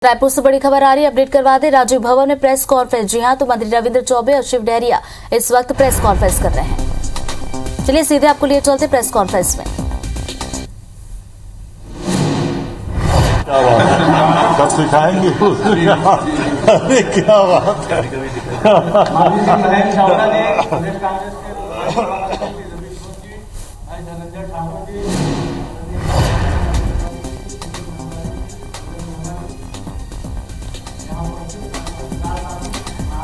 रायपुर से बड़ी खबर आ रही है, अपडेट करवा दें। राजीव भवन में प्रेस कॉन्फ्रेंस। जी हां, तो मंत्री रविंद्र चौबे और शिव डहरिया इस वक्त प्रेस कॉन्फ्रेंस कर रहे हैं। चलिए सीधे आपको लिए चलते प्रेस कॉन्फ्रेंस में। क्या बात है, कब सिखाएंगे? अरे क्या बात है।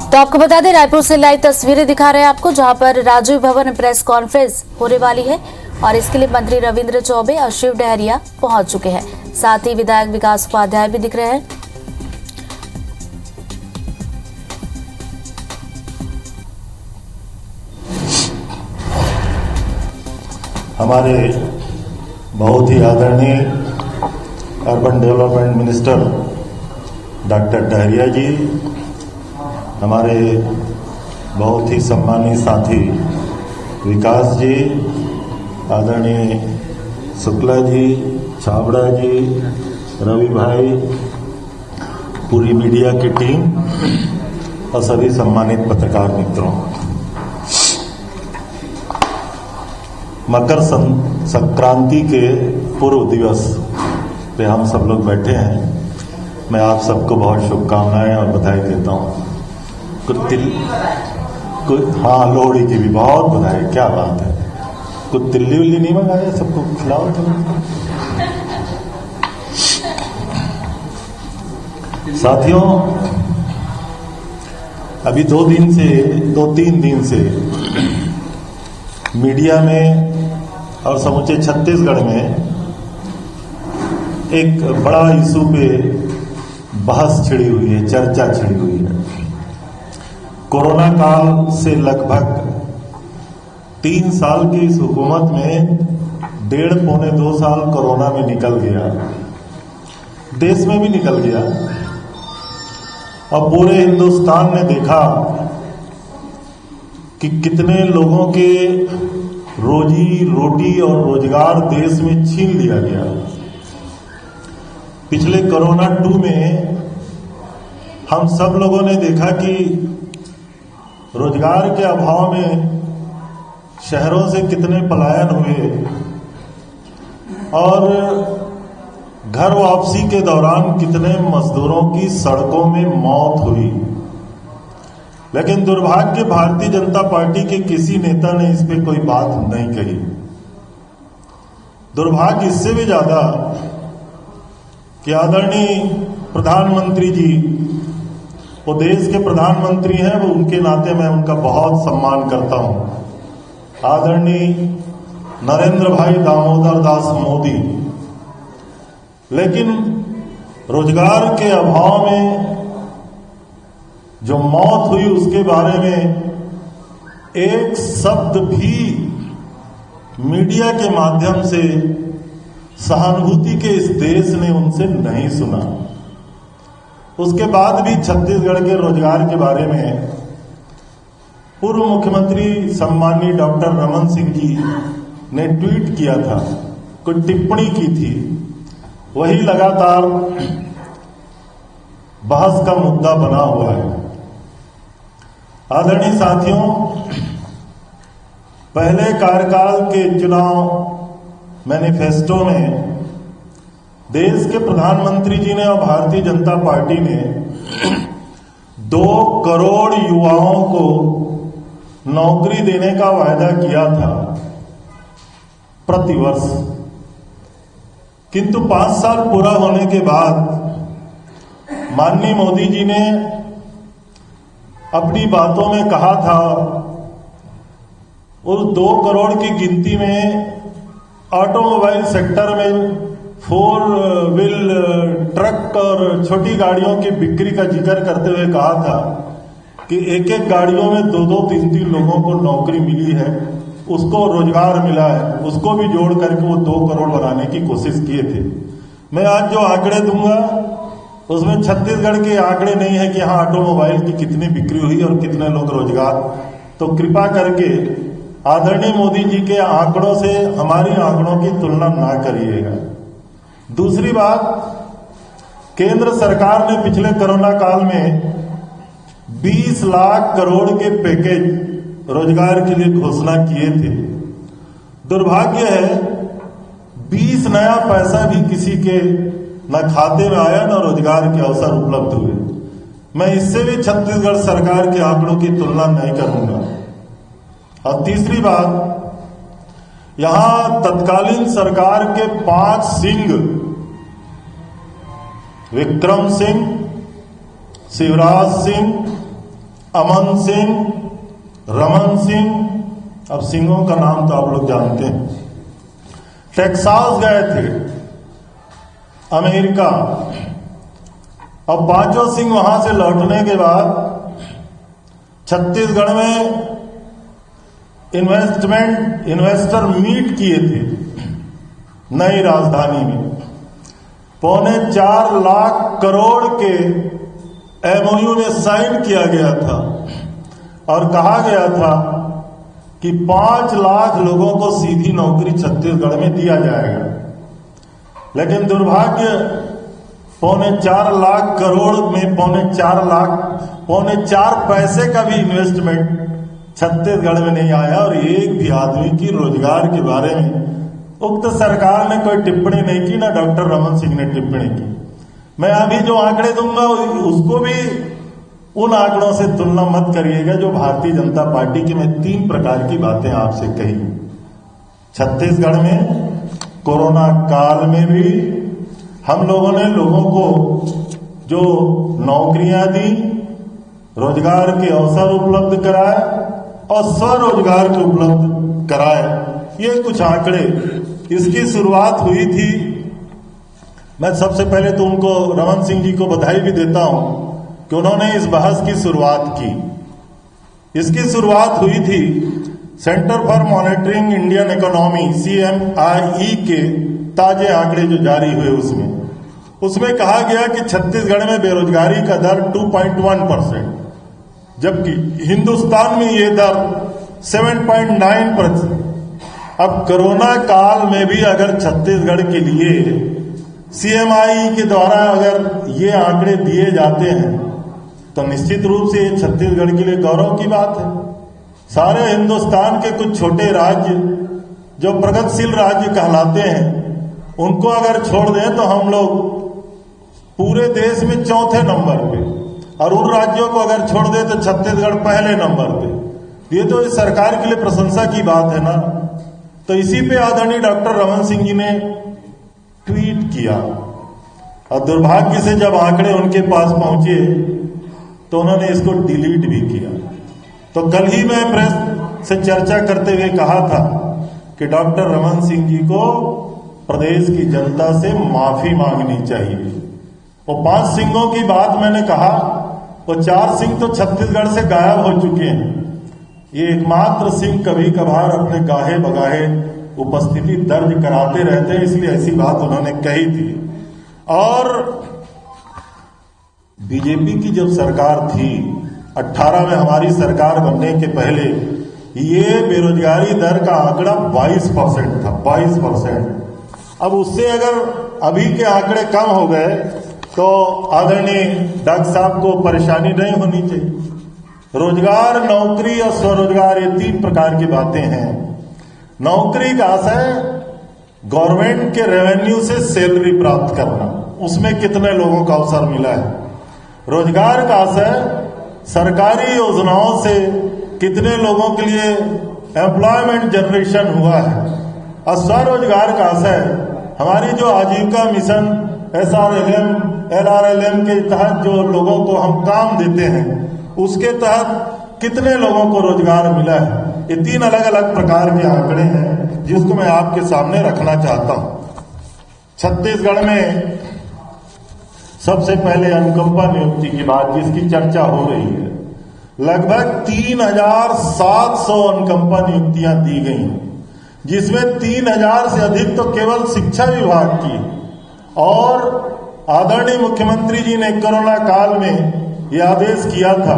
तो आपको बता दें, रायपुर से लाइव तस्वीरें दिखा रहे हैं आपको, जहां पर राजीव भवन में प्रेस कॉन्फ्रेंस होने वाली है और इसके लिए मंत्री रविंद्र चौबे और शिव डहरिया पहुंच चुके हैं। साथ ही विधायक विकास उपाध्याय भी दिख रहे हैं। हमारे बहुत ही आदरणीय urban development minister doctor Dahariya ji, हमारे बहुत ही सम्मानित साथी विकास जी, आदरणीय शुक्ला जी, छाबड़ा जी, रवि भाई, पूरी मीडिया की टीम और सभी सम्मानित पत्रकार मित्रों, मकर संक्रांति के पूर्व दिवस पे हम सब लोग बैठे हैं। मैं आप सबको बहुत शुभकामनाएं और बधाई देता हूँ। हाँ, लोहड़ी की भी बहुत बधाई। क्या बात है, कुछ तिल्ली उल्ली नहीं मंगाया? सबको खिलाओ। साथियों, अभी 2-3 दिन से मीडिया में और समूचे छत्तीसगढ़ में एक बड़ा इशू पे बहस छिड़ी हुई है, चर्चा छिड़ी हुई है। कोरोना काल से लगभग 3 साल की इस हुकूमत में 1.5-2 साल कोरोना में निकल गया, देश में भी निकल गया और पूरे हिंदुस्तान ने देखा कि कितने लोगों के रोजी रोटी और रोजगार देश में छीन लिया गया। पिछले कोरोना 2 में हम सब लोगों ने देखा कि रोजगार के अभाव में शहरों से कितने पलायन हुए और घर वापसी के दौरान कितने मजदूरों की सड़कों में मौत हुई। लेकिन दुर्भाग्य, भारतीय जनता पार्टी के किसी नेता ने इस पे कोई बात नहीं कही। दुर्भाग्य इससे भी ज्यादा कि आदरणीय प्रधानमंत्री जी, वो देश के प्रधानमंत्री हैं, वो उनके नाते मैं उनका बहुत सम्मान करता हूं, आदरणीय नरेंद्र भाई दामोदर दास मोदी, लेकिन रोजगार के अभाव में जो मौत हुई उसके बारे में एक शब्द भी मीडिया के माध्यम से सहानुभूति के इस देश ने उनसे नहीं सुना। उसके बाद भी छत्तीसगढ़ के रोजगार के बारे में पूर्व मुख्यमंत्री सम्माननीय डॉक्टर रमन सिंह जी ने ट्वीट किया था, कुछ टिप्पणी की थी, वही लगातार बहस का मुद्दा बना हुआ है। आदरणीय साथियों, पहले कार्यकाल के चुनाव मैनिफेस्टो में देश के प्रधानमंत्री जी ने और भारतीय जनता पार्टी ने 2 करोड़ युवाओं को नौकरी देने का वायदा किया था प्रतिवर्ष, किंतु 5 साल पूरा होने के बाद माननीय मोदी जी ने अपनी बातों में कहा था उस 2 करोड़ की गिनती में ऑटोमोबाइल सेक्टर में 4 व्हील ट्रक और छोटी गाड़ियों की बिक्री का जिक्र करते हुए कहा था कि एक गाड़ियों में 2-2, 3-3 लोगों को नौकरी मिली है, उसको रोजगार मिला है, उसको भी जोड़ करके वो 2 करोड़ बनाने की कोशिश किए थे। मैं आज जो आंकड़े दूंगा उसमें छत्तीसगढ़ के आंकड़े नहीं है कि यहाँ ऑटोमोबाइल की कितनी बिक्री हुई और कितने लोग रोजगार, तो कृपा करके आदरणीय मोदी जी के आंकड़ों से हमारी आंकड़ों की तुलना ना करिएगा। दूसरी बात, केंद्र सरकार ने पिछले कोरोना काल में 20 लाख करोड़ के पैकेज रोजगार के लिए घोषणा किए थे। दुर्भाग्य है 20 नया पैसा भी किसी के न खाते में आया न रोजगार के अवसर उपलब्ध हुए। मैं इससे भी छत्तीसगढ़ सरकार के आंकड़ों की तुलना नहीं करूंगा। और तीसरी बात, यहां तत्कालीन सरकार के 5 सिंह, विक्रम सिंह, शिवराज सिंह, अमन सिंह, रमन सिंह, अब सिंहों का नाम तो आप लोग जानते हैं, टेक्सास गए थे, अमेरिका। अब 5 सिंह वहां से लौटने के बाद छत्तीसगढ़ में इन्वेस्टर मीट किए थे नई राजधानी में। 4.25 लाख करोड़ के एमओयू में साइन किया गया था और कहा गया था कि 5 लाख लोगों को सीधी नौकरी छत्तीसगढ़ में दिया जाएगा। लेकिन दुर्भाग्य 4.25 लाख करोड़ में 4.25 पैसे का भी इन्वेस्टमेंट छत्तीसगढ़ में नहीं आया और एक भी आदमी की रोजगार के बारे में उक्त सरकार ने कोई टिप्पणी नहीं की, ना डॉक्टर रमन सिंह ने टिप्पणी की। मैं अभी जो आंकड़े दूंगा उसको भी उन आंकड़ों से तुलना मत करिएगा जो भारतीय जनता पार्टी की मैं 3 प्रकार की बातें आपसे कही। छत्तीसगढ़ में कोरोना काल में भी हम लोगों ने लोगों को जो नौकरियां दी, रोजगार के अवसर उपलब्ध कराए और स्वरोजगार को उपलब्ध कराए, ये कुछ आंकड़े। इसकी शुरुआत हुई थी, मैं सबसे पहले तो उनको रमन सिंह जी को बधाई भी देता हूं कि उन्होंने इस बहस की शुरुआत की। इसकी शुरुआत हुई थी centre for monitoring Indian economy CMIE के ताजे आंकड़े जो जारी हुए उसमें कहा गया कि छत्तीसगढ़ में बेरोजगारी का दर 2.1%, जबकि हिंदुस्तान में ये दर 7.9%। अब कोरोना काल में भी अगर छत्तीसगढ़ के लिए CMIE के द्वारा अगर ये आंकड़े दिए जाते हैं तो निश्चित रूप से ये छत्तीसगढ़ के लिए गौरव की बात है। सारे हिंदुस्तान के कुछ छोटे राज्य जो प्रगतिशील राज्य कहलाते हैं उनको अगर छोड़ दें तो हम लोग पूरे देश में 4थे नंबर पे, और उन राज्यों को अगर छोड़ दें तो छत्तीसगढ़ पहले नंबर पे। ये तो इस सरकार के लिए प्रशंसा की बात है ना। तो इसी पे आदरणीय डॉक्टर रमन सिंह जी ने ट्वीट किया और दुर्भाग्य से जब आंकड़े उनके पास पहुंचे तो उन्होंने इसको डिलीट भी किया। तो कल ही मैं प्रेस से चर्चा करते हुए कहा था कि डॉक्टर रमन सिंह जी को प्रदेश की जनता से माफी मांगनी चाहिए। वो 5 सिंहों की बात मैंने कहा, वो 4 सिंह तो छत्तीसगढ़ से गायब हो चुके हैं। ये एकमात्र सिंह कभी कभार अपने गाहे बगाहे उपस्थिति दर्ज कराते रहते हैं, इसलिए ऐसी बात उन्होंने कही थी। और बीजेपी की जब सरकार थी 18 में, हमारी सरकार बनने के पहले ये बेरोजगारी दर का आंकड़ा 22% था, 22%। अब उससे अगर अभी के आंकड़े कम हो गए तो आदरणीय डॉक्टर साहब को परेशानी नहीं होनी चाहिए। रोजगार, नौकरी और स्वरोजगार, ये 3 प्रकार की बातें हैं। नौकरी का आशय गवर्नमेंट के रेवेन्यू से सैलरी प्राप्त करना, उसमें कितने लोगों को अवसर मिला है। रोजगार का आशय सरकारी योजनाओं से कितने लोगों के लिए एम्प्लॉयमेंट जनरेशन हुआ है। और स्वरोजगार का आशय हमारी जो आजीविका मिशन SRLM, LRLM के तहत जो लोगों को हम काम देते हैं उसके तहत कितने लोगों को रोजगार मिला है। ये 3 अलग अलग प्रकार के आंकड़े हैं जिसको मैं आपके सामने रखना चाहता हूं। छत्तीसगढ़ में सबसे पहले अनुकंपा नियुक्ति की बात जिसकी चर्चा हो रही है, लगभग 3700 अनुकंपा नियुक्तियां दी गई हैं, जिसमें 3000 से अधिक तो केवल शिक्षा विभाग की। और आदरणीय मुख्यमंत्री जी ने कोरोना काल में यह आदेश किया था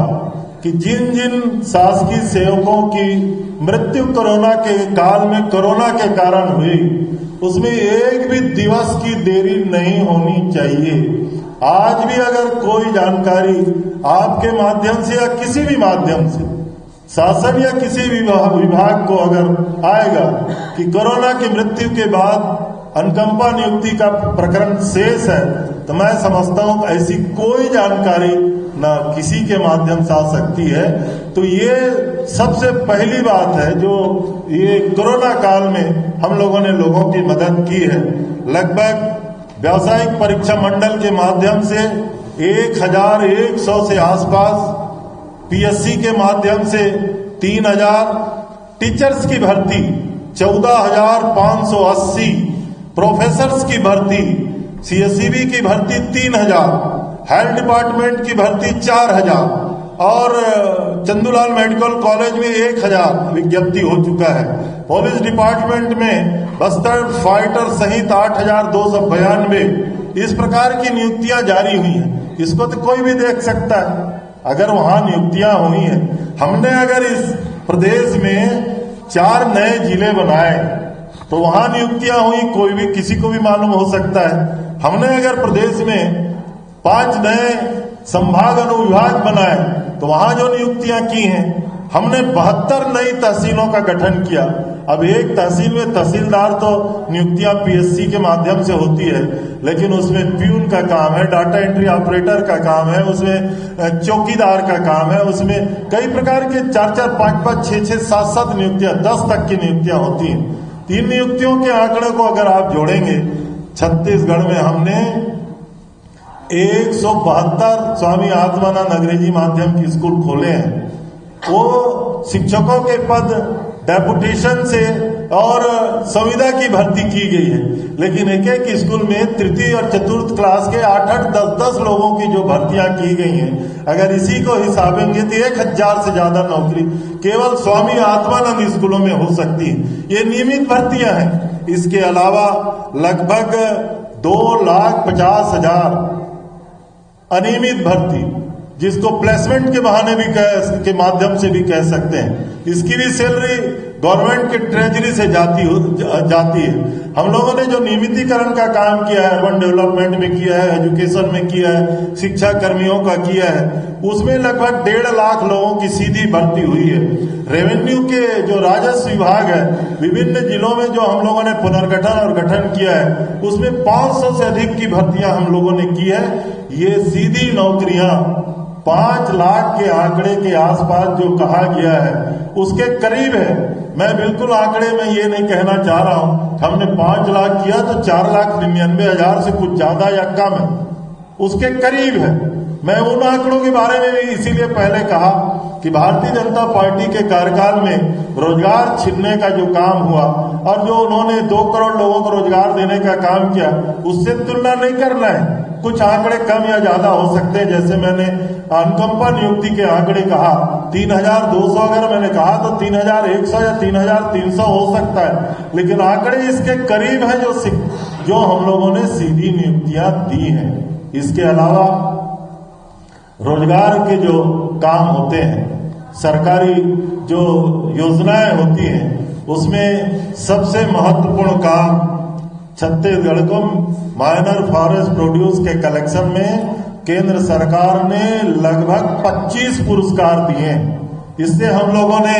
कि जिन जिन शासकीय सेवकों की मृत्यु कोरोना के काल में कोरोना के कारण हुई उसमें एक भी दिवस की देरी नहीं होनी चाहिए। आज भी अगर कोई जानकारी आपके माध्यम से या किसी भी माध्यम से शासन या किसी भी विभाग को अगर आएगा कि कोरोना की मृत्यु के बाद अनुकंपा नियुक्ति का प्रकरण शेष है, तो मैं समझता हूं ऐसी कोई जानकारी न किसी के माध्यम से आ सकती है। तो ये सबसे पहली बात है जो ये कोरोना काल में हम लोगों ने लोगों की मदद की है। लगभग व्यावसायिक परीक्षा मंडल के माध्यम से 1100 से आसपास, पीएससी के माध्यम से 3000, टीचर्स की भर्ती 14,580, प्रोफेसर्स की भर्ती, सीएसईबी की भर्ती 3000, हेल्थ डिपार्टमेंट की भर्ती 4000 और चंदूलाल मेडिकल कॉलेज में 1000 विज्ञप्ति हो चुका है। पुलिस डिपार्टमेंट में बस्तर फाइटर सहित 8,292 इस प्रकार की नियुक्तियां जारी हुई हैं। इसको तो कोई भी देख सकता है। अगर वहां नियुक्तियां हुई हैं, हमने अगर इस प्रदेश में 4 नए जिले बनाए तो वहां नियुक्तियां हुई, कोई भी किसी को भी मालूम हो सकता है। हमने अगर प्रदेश में 5 नए संभाग अनुविभाग बनाए तो वहां जो नियुक्तियां की हैं, हमने 72 नई तहसीलों का गठन किया। अब एक तहसील में तहसीलदार तो नियुक्तियां पीएससी के माध्यम से होती है, लेकिन उसमें प्यून का काम है, डाटा एंट्री ऑपरेटर का काम है, उसमें चौकीदार का काम है, उसमें कई प्रकार के 4-4, 5-5, 6-6, 7-7 नियुक्तियां, 10 तक की नियुक्तियां होती हैं। 3 नियुक्तियों के आंकड़े को अगर आप जोड़ेंगे, छत्तीसगढ़ में हमने 172 स्वामी आत्मानंद अंग्रेजी माध्यम के स्कूल खोले हैं। वो शिक्षकों के पद डेपुटेशन से और संविदा की भर्ती की गई है, लेकिन एक एक स्कूल में तृतीय और चतुर्थ क्लास के 8-8, 10-10 लोगों की जो भर्तियां की गई हैं, अगर इसी को हिसाबेंगे तो 1000 से ज्यादा नौकरी केवल स्वामी आत्मानंद स्कूलों में हो सकती है। ये नियमित भर्तियां हैं। इसके अलावा लगभग 2,50,000 अनियमित भर्ती, जिसको प्लेसमेंट के बहाने भी के माध्यम से भी कह सकते हैं, इसकी भी सैलरी गवर्नमेंट के ट्रेजरी से जाती है। हम लोगों ने जो नियमितीकरण का काम किया है, अर्बन डेवलपमेंट में किया है, एजुकेशन में किया है, शिक्षा कर्मियों का किया है, उसमें लगभग 1.5 लाख लोगों की सीधी भर्ती हुई है। रेवेन्यू के जो राजस्व विभाग है, विभिन्न जिलों में जो हम लोगों ने पुनर्गठन और गठन किया है, उसमें 500 से अधिक की भर्तियां हम लोगों ने की है। ये सीधी नौकरियां 5 लाख के आंकड़े के आसपास जो कहा गया है उसके करीब है। मैं बिल्कुल आंकड़े में ये नहीं कहना चाह रहा हूं हमने 5 लाख किया तो 4,99,000 से कुछ ज्यादा या कम है, उसके करीब है। मैं उन आंकड़ों के बारे में भी इसीलिए पहले कहा कि भारतीय जनता पार्टी के कार्यकाल में रोजगार छीनने का जो काम हुआ और जो उन्होंने 2 करोड़ लोगों को रोजगार देने का काम किया, उससे तुलना नहीं करना है। कुछ आंकड़े कम या ज्यादा हो सकते हैं, जैसे मैंने अनुकंपा नियुक्ति के आंकड़े कहा 3,200, अगर मैंने कहा तो 3,100 या 3,300 हो सकता है, लेकिन आंकड़े इसके करीब है जो हम लोगों ने सीधी नियुक्तियां दी हैं। इसके अलावा रोजगार के जो काम होते हैं, सरकारी जो योजनाएं होती हैं, उसमें सबसे महत्वपूर्ण काम छत्तीसगढ़ को माइनर फॉरेस्ट प्रोड्यूस के कलेक्शन में केंद्र सरकार ने लगभग 25 पुरस्कार दिए। इससे हम लोगों ने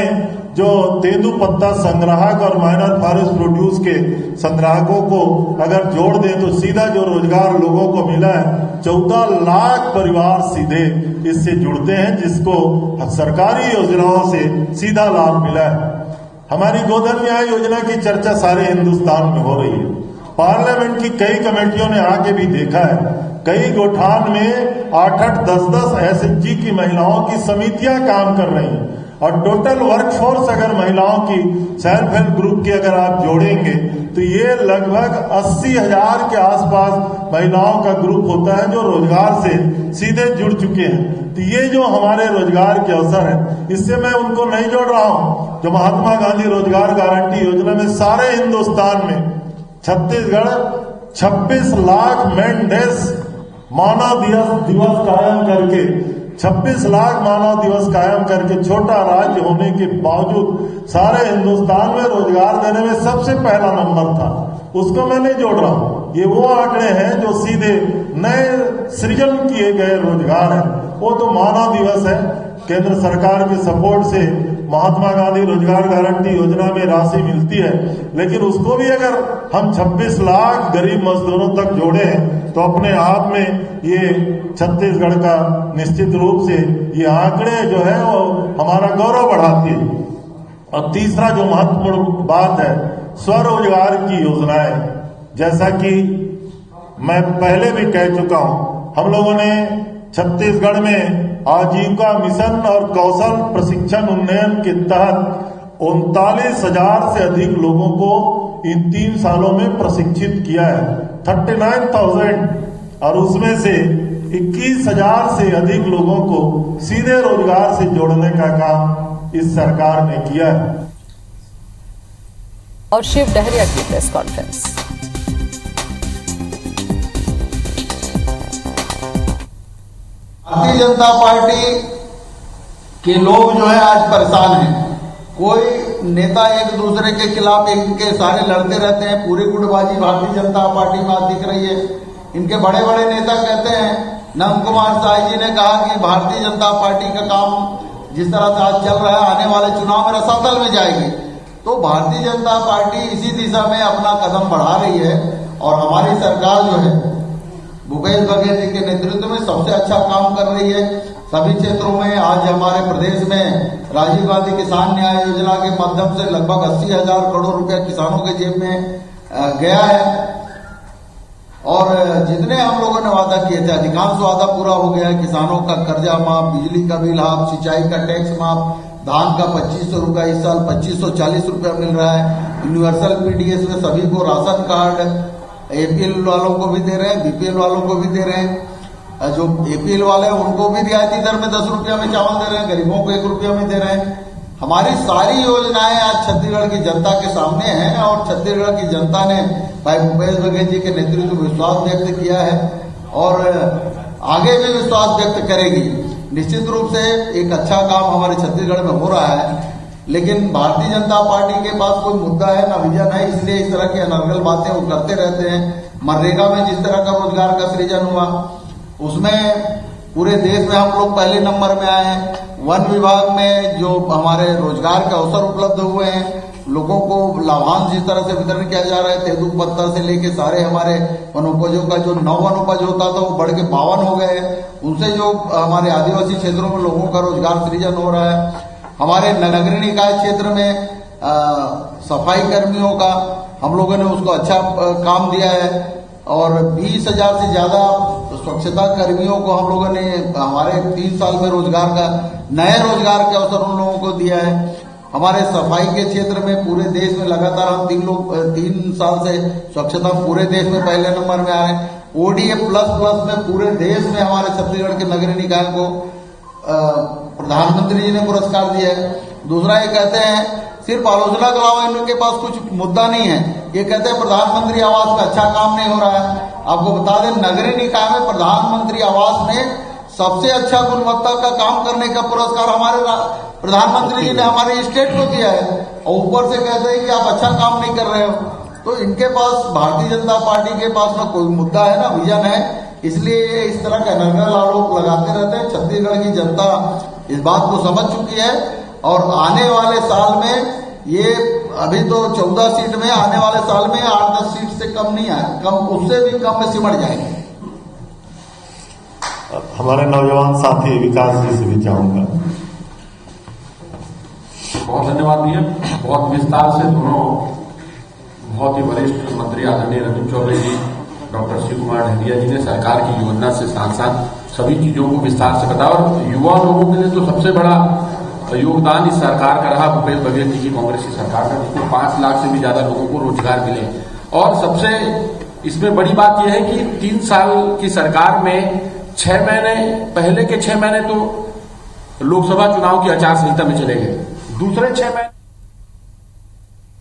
जो तेंदू पत्ता संग्राहक और माइनर फॉरेस्ट प्रोड्यूस के संग्राहकों को अगर जोड़ दें तो सीधा जो रोजगार लोगों को मिला है, 14 लाख परिवार सीधे इससे जुड़ते हैं, जिसको सरकारी योजनाओं से सीधा लाभ मिला है। हमारी गोधन न्याय योजना की चर्चा सारे हिंदुस्तान में हो रही है। पार्लियामेंट की कई कमेटियों ने आके भी देखा है, कई गोठान में 8-8, 10-10 एसएचजी की महिलाओं की समितियां काम कर रही हैं, और टोटल वर्कफोर्स अगर महिलाओं की सेल्फ हेल्प ग्रुप की अगर आप जोड़ेंगे तो ये लगभग 80,000 के आसपास महिलाओं का ग्रुप होता है जो रोजगार से सीधे जुड़ चुके हैं। तो ये जो हमारे रोजगार के अवसर है, इससे मैं उनको नहीं जोड़ रहा हूं जो महात्मा गांधी रोजगार गारंटी योजना में सारे हिंदुस्तान में छत्तीसगढ़ 26 लाख मैन डेज मानव दिवस कायम करके 26 लाख मानव दिवस कायम करके छोटा राज्य होने के बावजूद सारे हिंदुस्तान में रोजगार देने में सबसे पहला नंबर था। उसको मैं नहीं जोड़ रहा हूं। ये वो आंकड़े हैं जो सीधे नए सृजन किए गए रोजगार है, वो तो मानव दिवस है। केंद्र सरकार के सपोर्ट से महात्मा गांधी रोजगार गारंटी योजना में राशि मिलती है, लेकिन उसको भी अगर हम 26 लाख गरीब मजदूरों तक जोड़े हैं तो अपने आप में ये छत्तीसगढ़ का निश्चित रूप से ये आंकड़े जो है वो हमारा गौरव बढ़ाती है। और तीसरा जो महत्वपूर्ण बात है, स्वरोजगार की योजनाएं, जैसा कि मैं पहले भी कह चुका हूं, हम लोगों ने छत्तीसगढ़ में आजीविका मिशन और कौशल प्रशिक्षण उन्नयन के तहत 39,000 से अधिक लोगों को इन 3 सालों में प्रशिक्षित किया है, 39,000, और उसमें से 21,000 से अधिक लोगों को सीधे रोजगार से जोड़ने का काम इस सरकार ने किया है। और शिव डहरिया की press conference. Bharatiya Janata party के लोग जो है आज परेशान हैं। कोई नेता एक दूसरे के खिलाफ इनके सारे लड़ते रहते हैं, पूरी गुटबाजी भारतीय जनता पार्टी में आज दिख रही है। इनके बड़े बड़े नेता कहते हैं, नंद कुमार साय जी ने कहा कि भारतीय जनता पार्टी का काम जिस तरह से आज चल रहा है आने वाले चुनाव में रसातल में जाएगी। तो भारतीय जनता पार्टी इसी दिशा में अपना कदम बढ़ा रही है और हमारी सरकार जो है भूपेश बघेल जी के नेतृत्व में सबसे अच्छा काम कर रही है। सभी क्षेत्रों में आज हमारे प्रदेश में राजीव गांधी किसान न्याय योजना के माध्यम से लगभग 80,000 करोड़ रुपया किसानों के जेब में गया है और जितने हम लोगों ने वादा किए थे अधिकांश वादा पूरा हो गया है। किसानों का कर्जा माफ, बिजली का बिल हाफ, सिंचाई का टैक्स माफ, धान का 2500 रुपया इस साल 2540 रुपया मिल रहा है। यूनिवर्सल पीडीएस में सभी को राशन कार्ड एपीएल वालों को भी दे रहे हैं, बीपीएल वालों को भी दे रहे हैं। जो एपीएल वाले हैं उनको भी रियायती दर में 10 रुपया में चावल दे रहे हैं, गरीबों को 1 रुपया में दे रहे हैं। हमारी सारी योजनाएं आज छत्तीसगढ़ की जनता के सामने हैं और छत्तीसगढ़ की जनता ने भाई भूपेश बघेल जी के नेतृत्व में विश्वास व्यक्त किया है और आगे भी विश्वास व्यक्त करेगी। निश्चित रूप से एक अच्छा काम हमारे छत्तीसगढ़ में हो रहा है, लेकिन भारतीय जनता पार्टी के पास कोई मुद्दा है ना विजन है, इसलिए इस तरह की अनर्गल बातें वो करते रहते हैं। मनरेगा में जिस तरह का रोजगार का सृजन हुआ उसमें पूरे देश में हम लोग पहले नंबर में आए हैं। वन विभाग में जो हमारे रोजगार के अवसर उपलब्ध हुए हैं, लोगों को लाभांश जिस तरह से वितरण किया जा रहा है, तेंदुआ पत्ता से लेके सारे हमारे वनोपजों का जो 9 वनोपज होता था वो बढ़ के 52 हो गए हैं। उनसे जो हमारे आदिवासी क्षेत्रों में लोगों का रोजगार सृजन हो रहा है। हमारे नगरीय निकाय क्षेत्र में सफाई कर्मियों का हम लोगों ने उसको अच्छा काम दिया है और 20,000 से ज्यादा स्वच्छता कर्मियों को हम लोगों ने हमारे 3 साल में रोजगार का नए रोजगार के अवसर उन लोगों को दिया है। हमारे सफाई के क्षेत्र में पूरे देश में लगातार हम 3 साल से स्वच्छता पूरे देश में पहले नंबर में आ रहे हैं। ODA++ में पूरे देश में हमारे छत्तीसगढ़ के नगरीय निकाय को प्रधानमंत्री जी ने पुरस्कार दिया है। दूसरा ये कहते हैं सिर्फ आलोचना के अलावा इनके पास कुछ मुद्दा नहीं है। ये कहते हैं प्रधानमंत्री आवास में अच्छा काम नहीं हो रहा है। आपको बता दें नगरीय निकाय में प्रधानमंत्री आवास में सबसे अच्छा गुणवत्ता का काम करने का पुरस्कार हमारे प्रधानमंत्री जी ने हमारे स्टेट को दिया है और ऊपर से कहते हैं कि आप अच्छा काम नहीं कर रहे हो। तो इनके पास भारतीय जनता पार्टी के पास ना कोई मुद्दा है ना विजन है, इसलिए इस तरह का नर्गल आरोप लगाते रहते हैं। छत्तीसगढ़ की जनता इस बात को समझ चुकी है और आने वाले साल में ये अभी तो 14 सीट में, आने वाले साल में 8-10 सीट से कम नहीं आए, कम उससे भी कम में सिमट जाएंगे। हमारे नौजवान साथी विकास जी से भी चाहूंगा। बहुत धन्यवाद भैया। बहुत विस्तार से दोनों बहुत ही वरिष्ठ मंत्री आदरणीय रविंद्र चौबे जी, डॉक्टर शिव कुमार डहरिया जी ने सरकार की योजना से साथ साथ सभी चीजों को विस्तार से बताया और युवा लोगों के लिए तो सबसे बड़ा योगदान इस सरकार का रहा भूपेश बघेल जी की कांग्रेस की सरकार का, जिसमें 5 लाख से भी ज्यादा लोगों को रोजगार मिले। और सबसे इसमें बड़ी बात यह है कि 3 साल की सरकार में 6 महीने पहले के 6 महीने तो लोकसभा चुनाव की आचार संहिता में चले गए, दूसरे 6 महीने